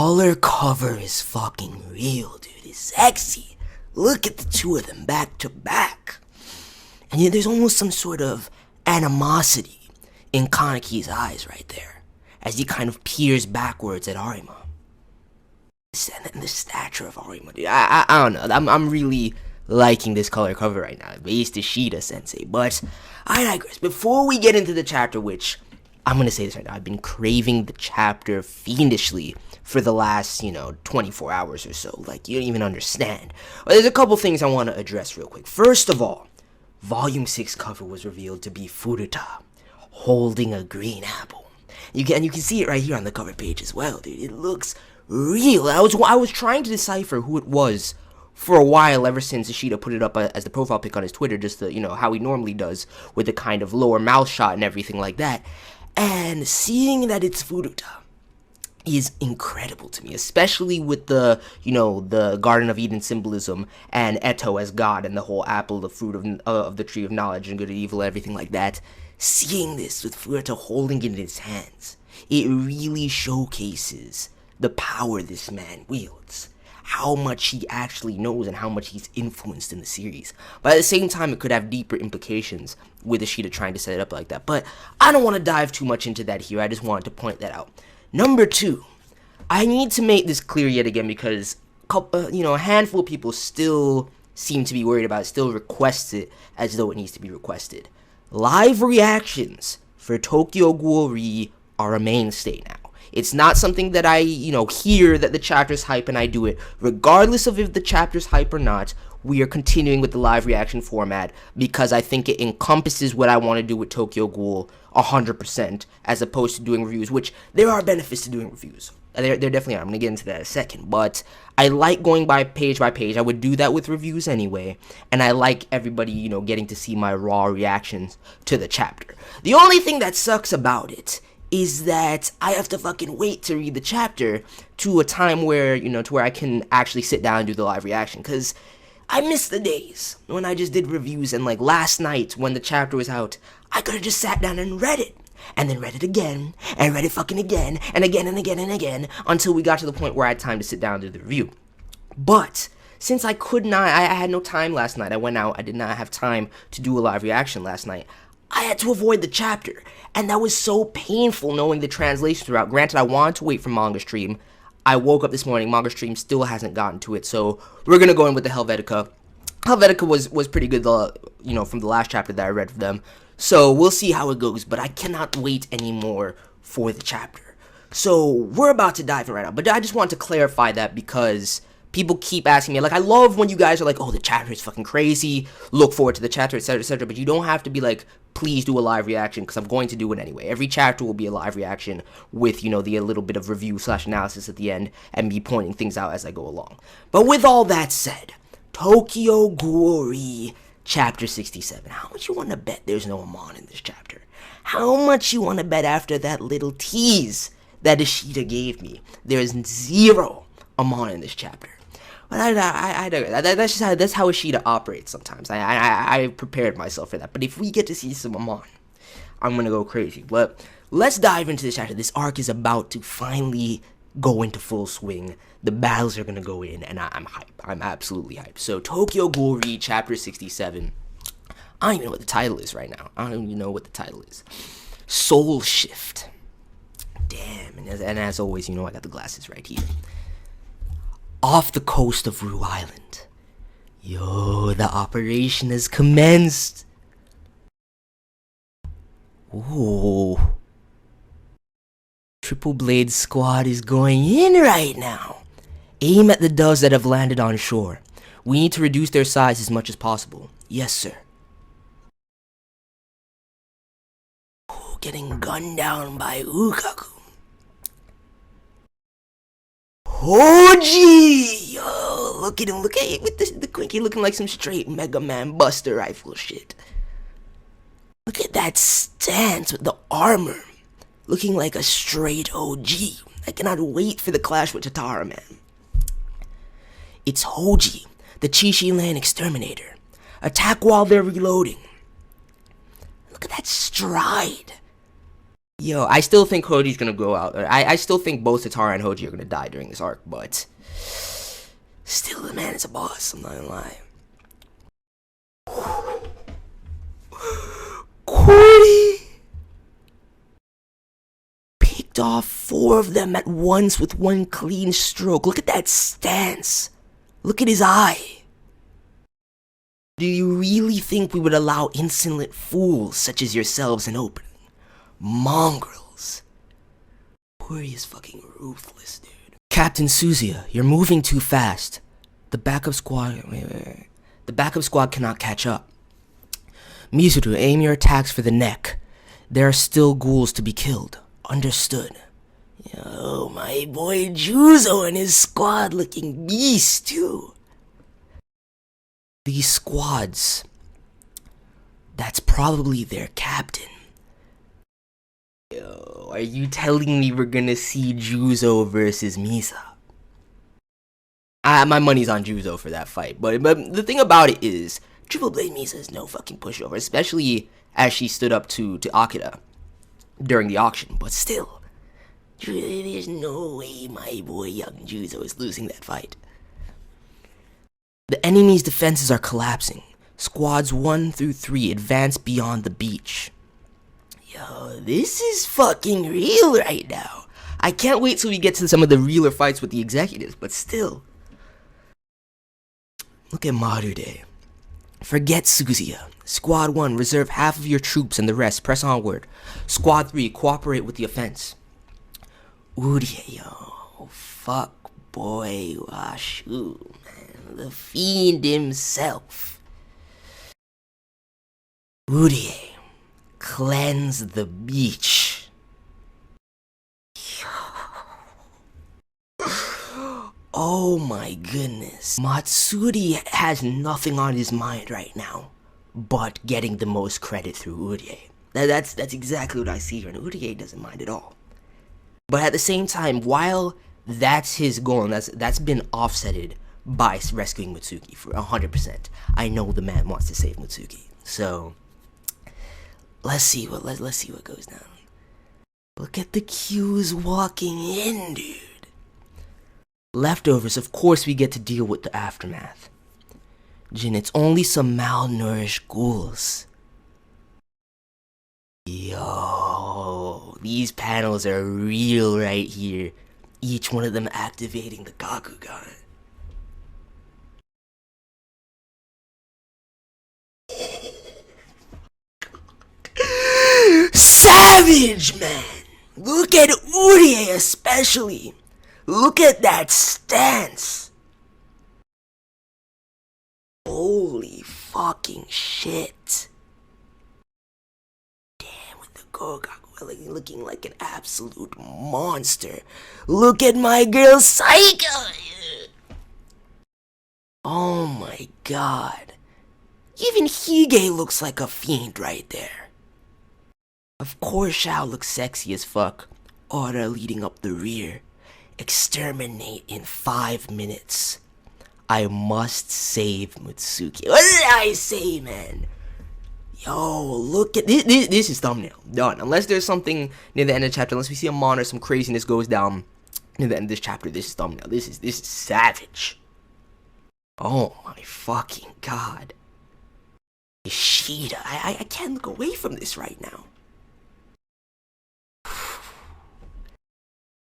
color cover is fucking real, dude. It's sexy. Look at the two of them back to back. And yet there's almost some sort of animosity in Kaneki's eyes right there, as he kind of peers backwards at Arima. And the stature of Arima, dude. I don't know. I'm really liking this color cover right now. Based Ishida sensei. But I digress. Before we get into the chapter, which I'm gonna say this right now, I've been craving the chapter fiendishly for the last, 24 hours or so. Like, you don't even understand. But there's a couple things I want to address real quick. First of all, Volume 6 cover was revealed to be Furuta holding a green apple. You can see it right here on the cover page as well, dude. It looks real. I was trying to decipher who it was for a while, ever since Ishida put it up as the profile pic on his Twitter, just to, how he normally does, with the kind of lower mouth shot and everything like that. And seeing that it's Furuta is incredible to me, especially with the, the Garden of Eden symbolism and Eto as God and the whole apple, the fruit of the tree of knowledge and good and evil, everything like that. Seeing this with Furuta holding it in his hands, it really showcases the power this man wields, how much he actually knows and how much he's influenced in the series. But at the same time, it could have deeper implications with Ishida trying to set it up like that. But I don't want to dive too much into that here. I just wanted to point that out. Number 2, I need to make this clear yet again, because a handful of people still seem to be worried about it, still request it as though it needs to be requested. Live reactions for Tokyo Ghoul are a mainstay now. It's not something that I, hear that the chapter's hype and I do it. Regardless of if the chapter's hype or not, we are continuing with the live reaction format because I think it encompasses what I want to do with Tokyo Ghoul 100%, as opposed to doing reviews, which there are benefits to doing reviews. There definitely are. I'm going to get into that in a second. But I like going by page. I would do that with reviews anyway. And I like everybody, getting to see my raw reactions to the chapter. The only thing that sucks about it is that I have to fucking wait to read the chapter to a time where, to where I can actually sit down and do the live reaction. Because I miss the days when I just did reviews and, like, last night when the chapter was out, I could have just sat down and read it. And then read it again, and read it fucking again, and again, and again, and again, until we got to the point where I had time to sit down and do the review. But since I could not, I had no time last night. I went out, I did not have time to do a live reaction last night. I had to avoid the chapter, and that was so painful knowing the translations were out. Granted, I wanted to wait for Manga Stream. I woke up this morning, Manga Stream still hasn't gotten to it, so we're gonna go in with the Helvetica. Helvetica was pretty good, from the last chapter that I read for them. So we'll see how it goes, but I cannot wait anymore for the chapter. So we're about to dive in right now, but I just want to clarify that because people keep asking me, like, I love when you guys are like, oh, the chapter is fucking crazy, look forward to the chapter, etc., but you don't have to be like, please do a live reaction, because I'm going to do it anyway. Every chapter will be a live reaction with, the a little bit of review/analysis at the end, and me pointing things out as I go along. But with all that said, Tokyo Ghoul Chapter 67. How much you want to bet there's no Amon in this chapter? How much you want to bet after that little tease that Ishida gave me? There's zero Amon in this chapter. But that's how Ishida operates sometimes. I prepared myself for that. But if we get to see some Amon, I'm going to go crazy. But let's dive into this chapter. This arc is about to finally go into full swing. The battles are gonna go in, and I'm hyped. I'm absolutely hyped. So Tokyo Ghoul Chapter 67. I don't even know what the title is right now. I don't even know what the title is. Soul Shift. Damn, and as always, I got the glasses right here. Off the coast of Rue Island. Yo, the operation has commenced. Ooh. Triple Blade Squad is going in right now. Aim at the doves that have landed on shore. We need to reduce their size as much as possible. Yes, sir. Ooh, getting gunned down by Ukaku. HOJI! Yo, look at him. Look at it with the Quinky looking like some straight Mega Man Buster Rifle shit. Look at that stance with the armor. Looking like a straight OG. I cannot wait for the clash with TATARA, man. It's HOJI, the Chishi Land Exterminator. Attack while they're reloading. Look at that stride. Yo, I still think Hoji's gonna go out. I still think both TATARA and HOJI are gonna die during this arc, but still, the man is a boss. I'm not gonna lie. Cordy picked off 4 of them at once with one clean stroke. Look at that stance. Look at his eye. Do you really think we would allow insolent fools such as yourselves an opening? Mongrels. Cordy is fucking ruthless, dude. Captain Suzuya, you're moving too fast. The backup squad... Wait. The backup squad cannot catch up. Mizuru, aim your attacks for the neck. There are still ghouls to be killed. Understood. Yo, my boy JUUZO and his squad looking beast, too. These squads... That's probably their captain. Yo, are you telling me we're gonna see JUUZO versus MIZA? My money's on JUUZO for that fight, but the thing about it is, Triple Blade MIZA is no fucking pushover, especially as she stood up to Akira during the auction, but still, there's no way my boy young JUUZO is losing that fight. The enemy's defenses are collapsing. Squads 1 through 3 advance beyond the beach. Yo, this is fucking real right now. I can't wait till we get to some of the realer fights with the executives, but still. Look at Marude. Forget Suzuya. Squad 1, reserve half of your troops and the rest press onward. Squad 3, cooperate with the offense. Urie, yo. Fuck boy Washu, man. The fiend himself. Urie. Cleanse the beach. Oh my goodness. Matsuri has nothing on his mind right now but getting the most credit through Urie. That's exactly what I see here, and Urie doesn't mind at all. But at the same time, while that's his goal, and that's been offsetted by rescuing Mitsuki for 100%. I know the man wants to save Mitsuki. So let's see what goes down. Look at the Qs walking in, dude. Leftovers, of course we get to deal with the aftermath. Jin, it's only some malnourished ghouls. Yo, these panels are real right here. Each one of them activating the Gakugan. Savage, man! Look at Urie especially. Look at that stance. Holy fucking shit. Damn, with the Gogaku looking like an absolute monster. Look at my girl Psycho. Oh my god. Even Hige looks like a fiend right there. Of course Shao looks sexy as fuck. Aura leading up the rear. Exterminate in 5 minutes. I must save Mitsuki. What did I say, man? Yo, look at this. This is thumbnail. Done. Unless there's something near the end of the chapter. Unless we see a mon or some craziness goes down near the end of this chapter. This is thumbnail. This is savage. Oh my fucking god. Ishida. I can't look away from this right now.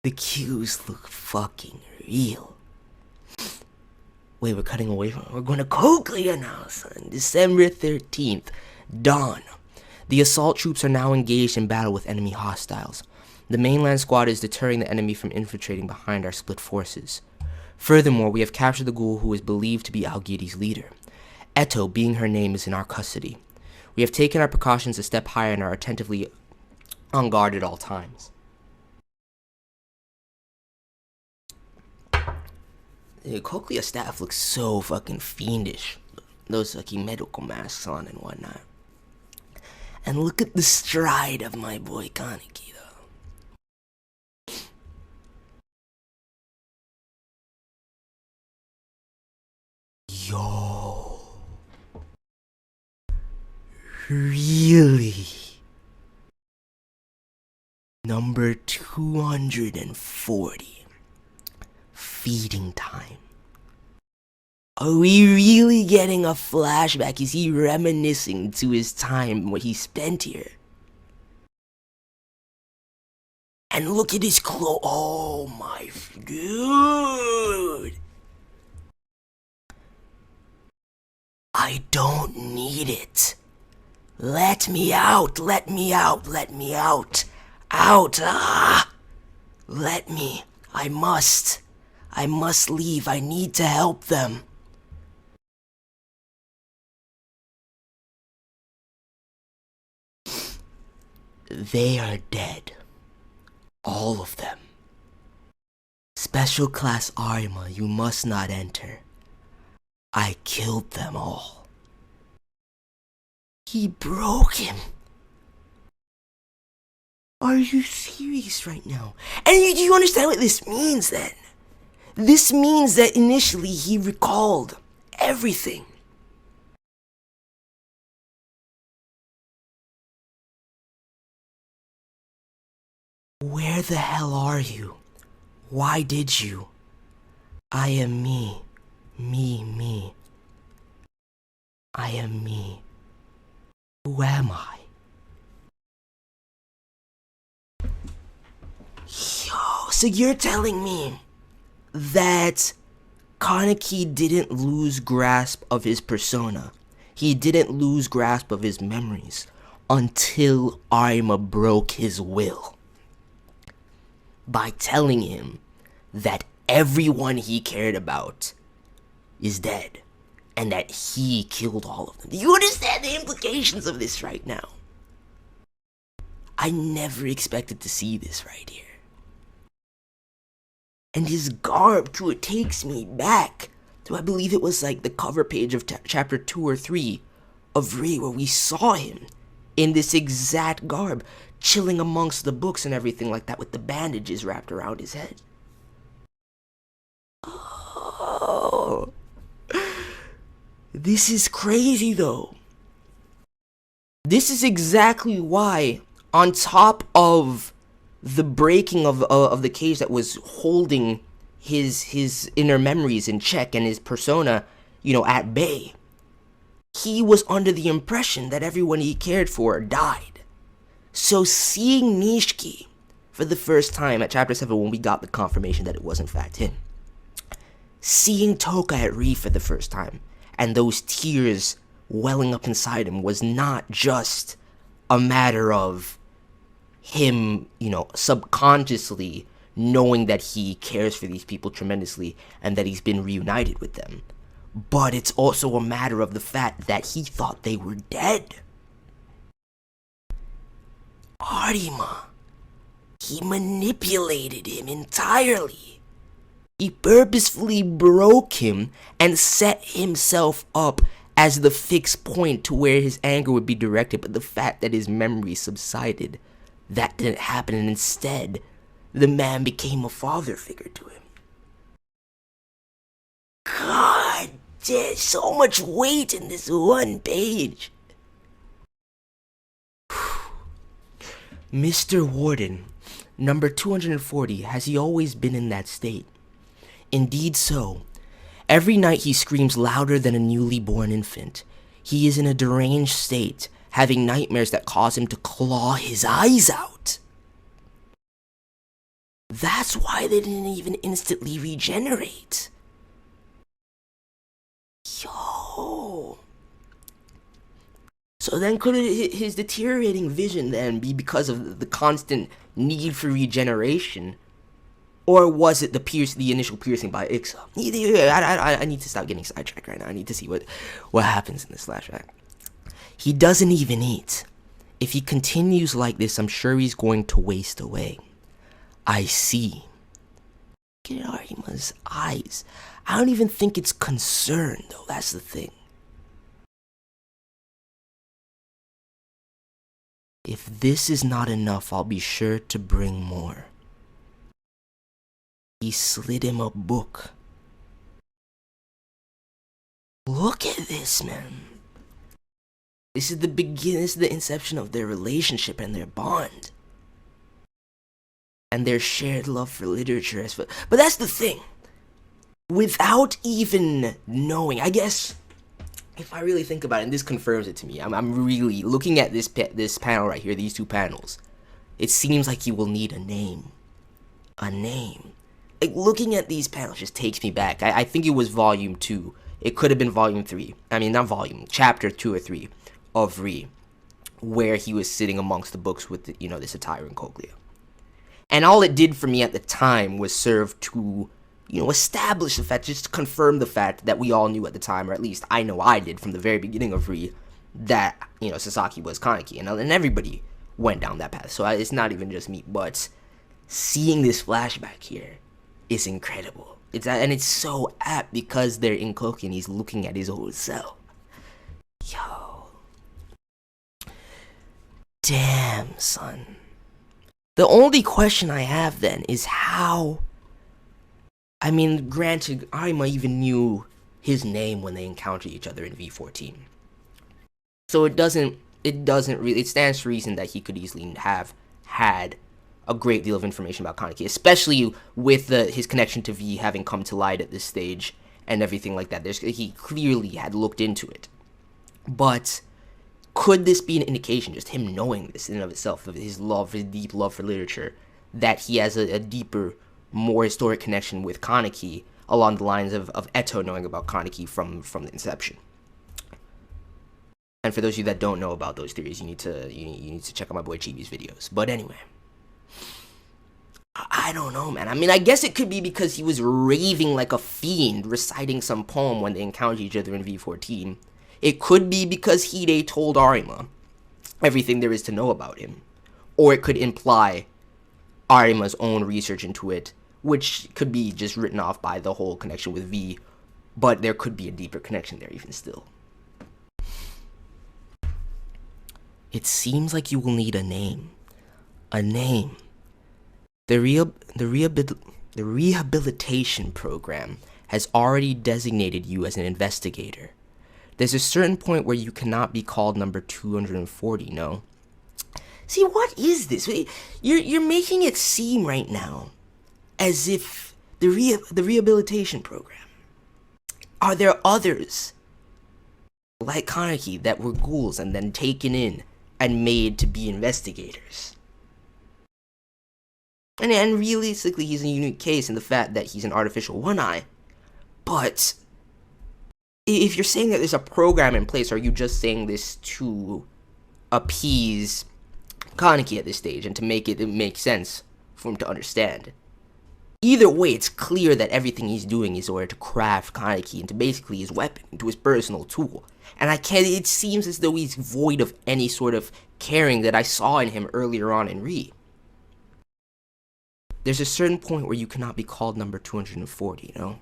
The Qs look fucking real. Wait, we're cutting away from... We're going to Cochlea now, son. December 13th. Dawn. The assault troops are now engaged in battle with enemy hostiles. The mainland squad is deterring the enemy from infiltrating behind our split forces. Furthermore, we have captured the ghoul who is believed to be Aogiri's leader. Eto, being her name, is in our custody. We have taken our precautions a step higher and are attentively on guard at all times. The Cochlea staff looks so fucking fiendish. Those fucking medical masks on and whatnot. And look at the stride of my boy Kaneki, though. Yo. Really? Number 240. Feeding time. Are we really getting a flashback? Is he reminiscing to his time, what he spent here? And look at his clothes. Oh my dude. I don't need it. Let me out, let me out, let me out. Out, Let me. I must leave. I need to help them. They are dead. All of them. Special Class Arima, you must not enter. I killed them all. He broke him. Are you serious right now? And do you understand what this means then? This means that initially he recalled everything. Where the hell are you? Why did you? I am me. Me. I am me. Who am I? Yo, so you're telling me that Kaneki didn't lose grasp of his persona. He didn't lose grasp of his memories until Arima broke his will. By telling him that everyone he cared about is dead and that he killed all of them. Do you understand the implications of this right now? I never expected to see this right here. And his garb, too, it takes me back to, I believe it was like the cover page of chapter 2 or 3 of Ray, where we saw him in this exact garb, chilling amongst the books and everything like that with the bandages wrapped around his head. Oh, this is crazy though. This is exactly why, on top of the breaking of the cage that was holding his inner memories in check and his persona, at bay, he was under the impression that everyone he cared for died. So seeing Nishiki for the first time at chapter 7, when we got the confirmation that it was in fact him, seeing Toka at Ri for the first time, and those tears welling up inside him, was not just a matter of him, subconsciously knowing that he cares for these people tremendously and that he's been reunited with them. But it's also a matter of the fact that he thought they were dead. Arima, he manipulated him entirely. He purposefully broke him and set himself up as the fixed point to where his anger would be directed, but the fact that his memory subsided, that didn't happen, and instead, the man became a father figure to him. God, there's so much weight in this one page. Mr. Warden, number 240, has he always been in that state? Indeed so. Every night he screams louder than a newly born infant. He is in a deranged state, having nightmares that cause him to claw his eyes out. That's why they didn't even instantly regenerate. Yo. So then could his deteriorating vision then be because of the constant need for regeneration? Or was it the initial piercing by Ixa? I need to stop getting sidetracked right now. I need to see what happens in this flashback. He doesn't even eat. If he continues like this, I'm sure he's going to waste away. I see. Look at Arima's eyes. I don't even think it's concern, though. That's the thing. If this is not enough, I'll be sure to bring more. He slid him a book. Look at this, man. This is the beginning, this is the inception of their relationship and their bond. and their shared love for literature. But that's the thing. Without even knowing, I guess, if I really think about it, and this confirms it to me, I'm really looking at this panel right here, these two panels. It seems like you will need a name. A name. Like, looking at these panels just takes me back. I think it was volume 2. It could have been volume 3. I mean, not volume, chapter 2 or 3 of Re, where he was sitting amongst the books with, the Satire and Cochlea. And all it did for me at the time was serve to, establish the fact, just to confirm the fact that we all knew at the time, or at least I know I did from the very beginning of Re, that, Sasaki was Kaneki, and everybody went down that path. So it's not even just me, but seeing this flashback here is incredible. It's so apt because they're in Koki and he's looking at his old self. Yo. Damn, son. The only question I have then is how... I mean, granted, Arima even knew his name when they encountered each other in V14. So it stands to reason that he could easily have had a great deal of information about Kaneki, especially with his connection to V having come to light at this stage and everything like that. He clearly had looked into it. But could this be an indication, just him knowing this in and of itself, of his deep love for literature, that he has a deeper, more historic connection with Kaneki along the lines of Eto knowing about Kaneki from the inception? And for those of you that don't know about those theories, you need to check out my boy Chibi's videos. But anyway, I don't know, man. I mean, I guess it could be because he was raving like a fiend, reciting some poem when they encountered each other in V14. It could be because Hide told Arima everything there is to know about him. Or it could imply Arima's own research into it, which could be just written off by the whole connection with V, but there could be a deeper connection there even still. It seems like you will need a name. A name. The rehabilitation program has already designated you as an investigator. There's a certain point where you cannot be called number 240, no? See, what is this? You're making it seem right now as if the rehabilitation program. Are there others like Kaneki that were ghouls and then taken in and made to be investigators? And realistically, he's a unique case in the fact that he's an artificial one-eye. But if you're saying that there's a program in place, are you just saying this to appease Kaneki at this stage and to make it make sense for him to understand? Either way, it's clear that everything he's doing is in order to craft Kaneki into basically his weapon, into his personal tool. And it seems as though he's void of any sort of caring that I saw in him earlier on in Re. There's a certain point where you cannot be called number 240, you know?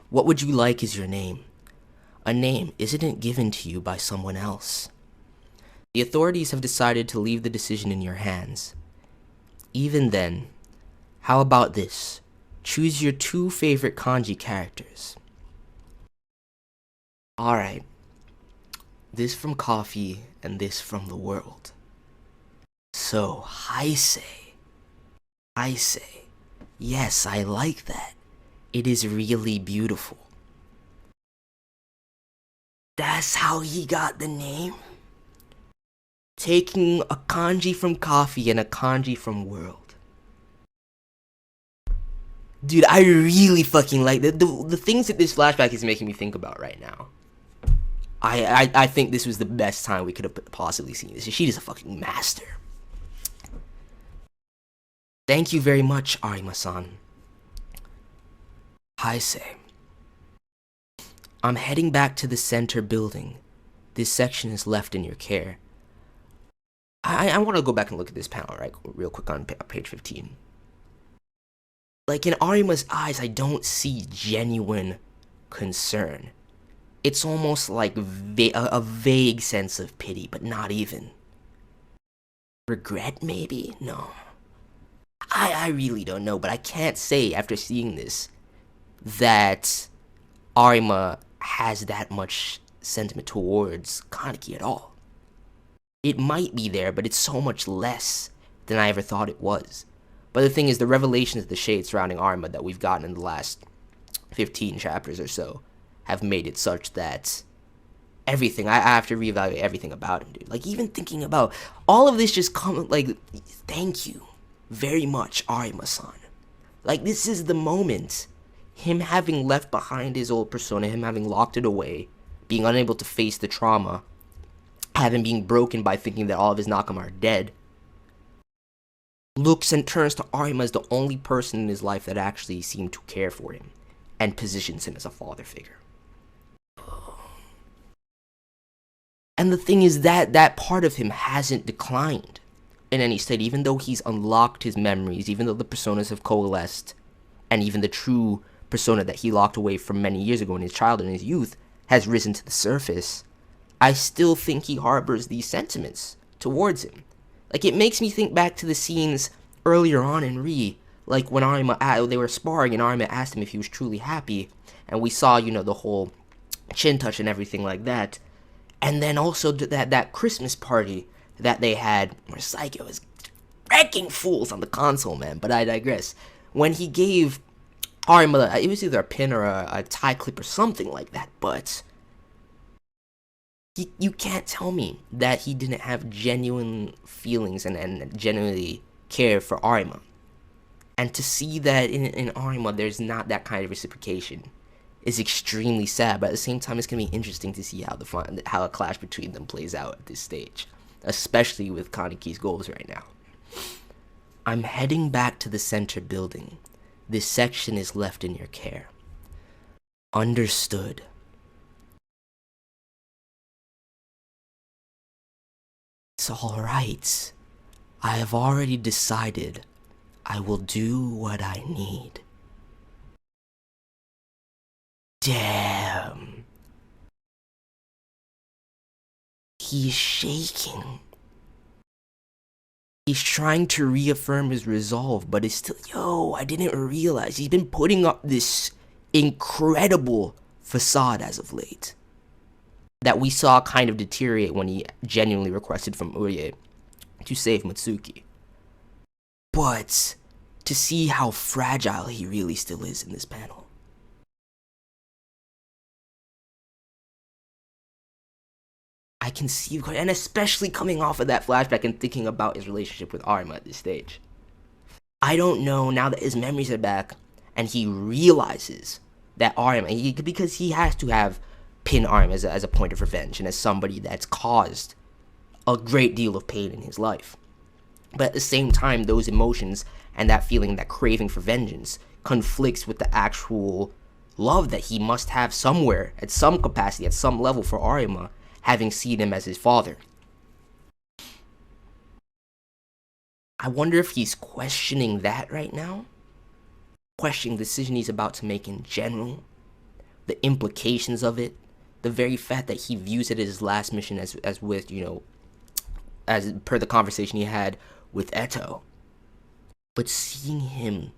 What would you like is your name? A name isn't given to you by someone else. The authorities have decided to leave the decision in your hands. Even then, how about this? Choose your 2 favorite kanji characters. Alright. This from Coffee and this from the world. So, Haise. Haise. Yes, I like that. It is really beautiful. That's how he got the name? Taking a kanji from Coffee and a kanji from world. Dude, I really fucking like the things that this flashback is making me think about right now. I think this was the best time we could have possibly seen this. Ishida's a fucking master. Thank you very much, Arima-san. Haise. I'm heading back to the center building. This section is left in your care. I want to go back and look at this panel, right, real quick on page 15. Like, in Arima's eyes, I don't see genuine concern. It's almost like a vague sense of pity, but not even. Regret, maybe? No. I really don't know, but I can't say after seeing this that Arima has that much sentiment towards Kaneki at all. It might be there, but it's so much less than I ever thought it was. But the thing is, the revelations of the shade surrounding Arima that we've gotten in the last 15 chapters or so have made it such that everything, I have to reevaluate everything about him, dude. Like, even thinking about all of this just come, like, thank you very much, Arima-san. Like, this is the moment, him having left behind his old persona, him having locked it away, being unable to face the trauma, having been broken by thinking that all of his Nakama are dead, looks and turns to Arima as the only person in his life that actually seemed to care for him, and positions him as a father figure. And the thing is that part of him hasn't declined in any state, even though he's unlocked his memories, even though the personas have coalesced, and even the true persona that he locked away from many years ago in his childhood and his youth has risen to the surface. I still think he harbors these sentiments towards him. Like, it makes me think back to the scenes earlier on in Re, like when Arima, they were sparring and Arima asked him if he was truly happy, and we saw, you know, the whole chin touch and everything like that. And then also that Christmas party that they had, where Psycho was wrecking fools on the console, man. But I digress. When he gave Arima, it was either a pin or a tie clip or something like that, but you can't tell me that he didn't have genuine feelings and genuinely care for Arima. And to see that in Arima, there's not that kind of reciprocation is extremely sad, but at the same time, it's going to be interesting to see how a clash between them plays out at this stage, especially with Kaneki's goals right now. I'm heading back to the center building. This section is left in your care. Understood. It's alright. I have already decided I will do what I need. Damn. He's shaking. He's trying to reaffirm his resolve, but it's still, I didn't realize he's been putting up this incredible facade as of late that we saw kind of deteriorate when he genuinely requested from Urye to save Mitsuki. But to see how fragile he really still is in this panel. I can see, and especially coming off of that flashback and thinking about his relationship with Arima at this stage. I don't know, now that his memories are back, and he realizes that Arima, because he has to have pinned Arima as a point of revenge, and as somebody that's caused a great deal of pain in his life. But at the same time, those emotions and that feeling, that craving for vengeance, conflicts with the actual love that he must have somewhere, at some capacity, at some level for Arima, having seen him as his father. I wonder if he's questioning that right now? Questioning the decision he's about to make in general? The implications of it? The very fact that he views it as his last mission as with, as per the conversation he had with Eto. But seeing him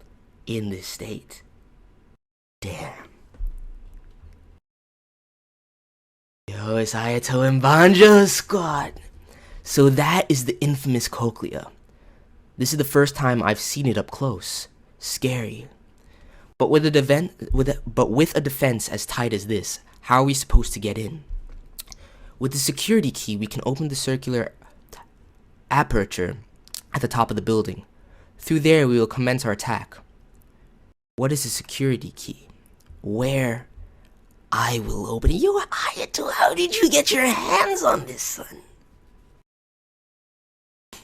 in this state, damn. Yo, it's Hayato and Banjo squad. So that is the infamous Cochlea. This is the first time I've seen it up close. Scary. But with a defense as tight as this, how are we supposed to get in? With the security key, we can open the circular aperture at the top of the building. Through there, we will commence our attack. What is the security key? Where? I will open it. Yo, Hayato, how did you get your hands on this, son?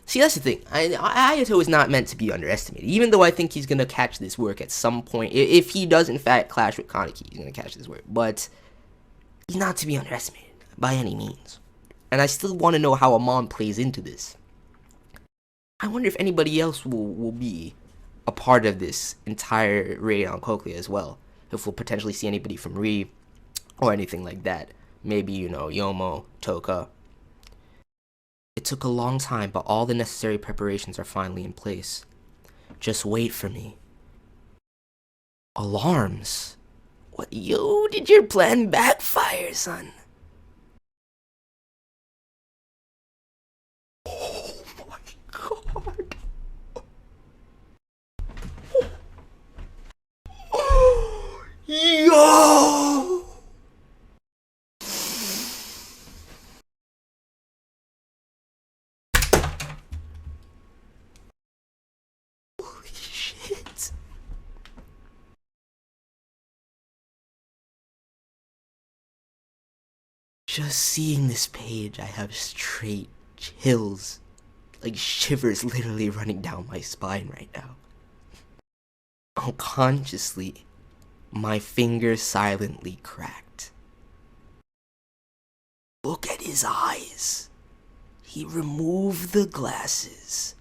See, that's the thing. Hayato is not meant to be underestimated. Even though I think he's going to catch this work at some point. If he does, in fact, clash with Kaneki, he's going to catch this work. But he's not to be underestimated by any means. And I still want to know how Amon plays into this. I wonder if anybody else will be a part of this entire raid on Cochlea as well. If we'll potentially see anybody from Re or anything like that. Maybe, Yomo, Toka. It took a long time, but all the necessary preparations are finally in place. Just wait for me. Alarms? What, did your plan backfire, son? Oh my god. Holy shit. Just seeing this page, I have straight chills. Like shivers literally running down my spine right now. Unconsciously, my fingers silently cracked. Look at his eyes. He removed the glasses.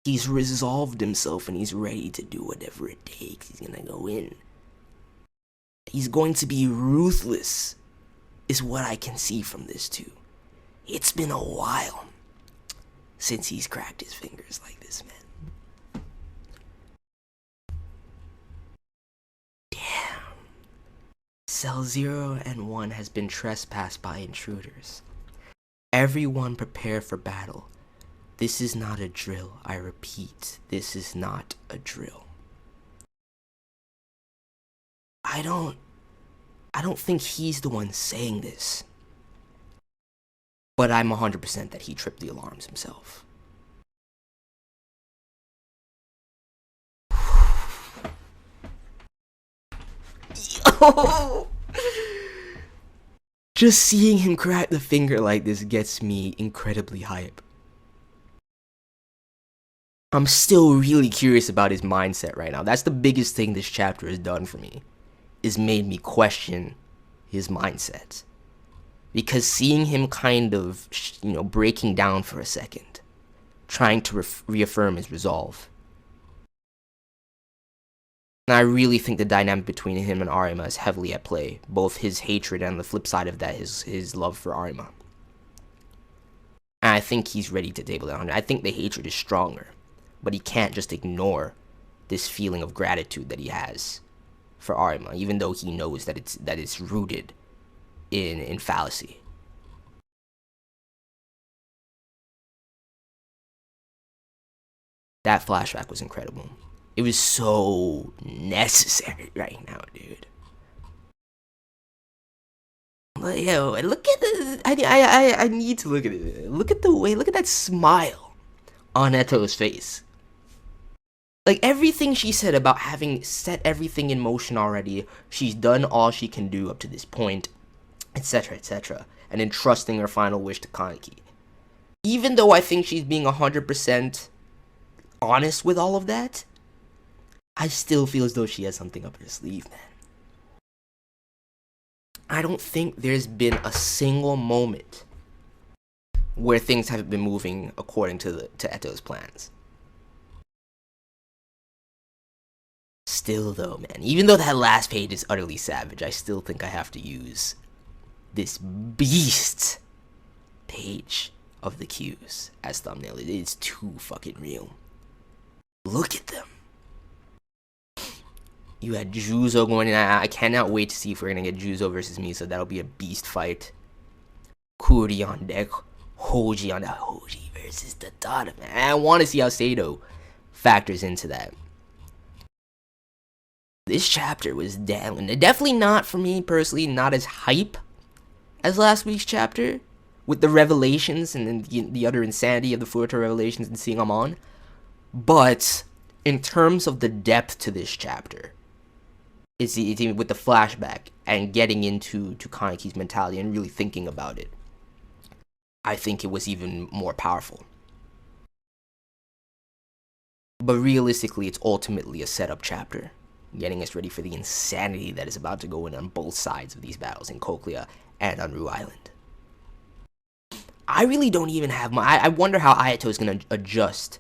He's resolved himself and he's ready to do whatever it takes. He's gonna go in. He's going to be ruthless, is what I can see from this too. It's been a while since he's cracked his fingers like this, man. Damn. Cell 0 and 1 has been trespassed by intruders. Everyone prepare for battle. This is not a drill. I repeat, this is not a drill. I don't think he's the one saying this. But I'm 100% that he tripped the alarms himself. Yo! Just seeing him crack the finger like this gets me incredibly hype. I'm still really curious about his mindset right now. That's the biggest thing this chapter has done for me, is made me question his mindset. Because seeing him kind of, breaking down for a second, trying to reaffirm his resolve. And I really think the dynamic between him and Arima is heavily at play. Both his hatred and the flip side of that, his love for Arima. And I think he's ready to table down. I think the hatred is stronger. But he can't just ignore this feeling of gratitude that he has for Arima, even though he knows that it's rooted in fallacy. That flashback was incredible. It was so necessary right now, dude. But yo, look at the. I need to look at it. Look at that smile on ETO'S face. Like, everything she said about having set everything in motion already, she's done all she can do up to this point, etc., etc., and entrusting her final wish to Kaneki. Even though I think she's being 100% honest with all of that, I still feel as though she has something up her sleeve, man. I don't think there's been a single moment where things haven't been moving according to ETO'S plans. Still though, man, even though that last page is utterly savage, I still think I have to use this beast page of the cues as thumbnail. It is too fucking real. Look at them. You had JUUZO going in. I cannot wait to see if we're gonna get JUUZO versus MIZA. That'll be a beast fight. Kuri on deck, HOJI on the HOJI versus TATARA, man. I want to see how Sato factors into that. This chapter was definitely not, for me personally, not as hype as last week's chapter, with the revelations and the utter insanity of the Furuta revelations and seeing Amon. But in terms of the depth to this chapter, it's even with the flashback and getting into Kaneki's mentality and really thinking about it, I think it was even more powerful. But realistically, it's ultimately a setup chapter, getting us ready for the insanity that is about to go in on both sides of these battles in Cochlea and on Rue Island. I really don't even have I wonder how Ayato is going to adjust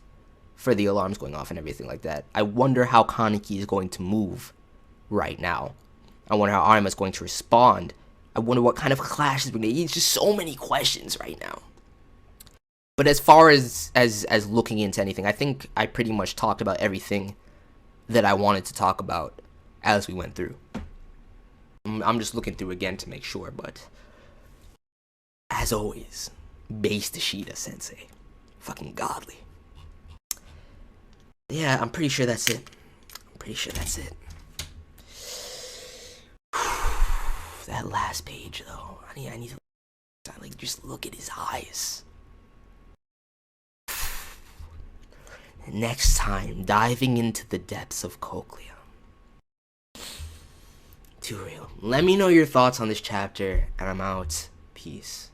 for the alarms going off and everything like that. I wonder how Kaneki is going to move right now. I wonder how Arima is going to respond. I wonder what kind of clashes we're going to. It's just so many questions right now. But as far as looking into anything, I think I pretty much talked about everything that I wanted to talk about as we went through. I'm just looking through again to make sure, but as always, Based Ishida sensei. Fucking godly. Yeah, I'm pretty sure that's it. That last page though, I need to just look at his eyes. next time diving into the depths of Cochlea. Too real. Let me know your thoughts on this chapter, and I'm out. Peace.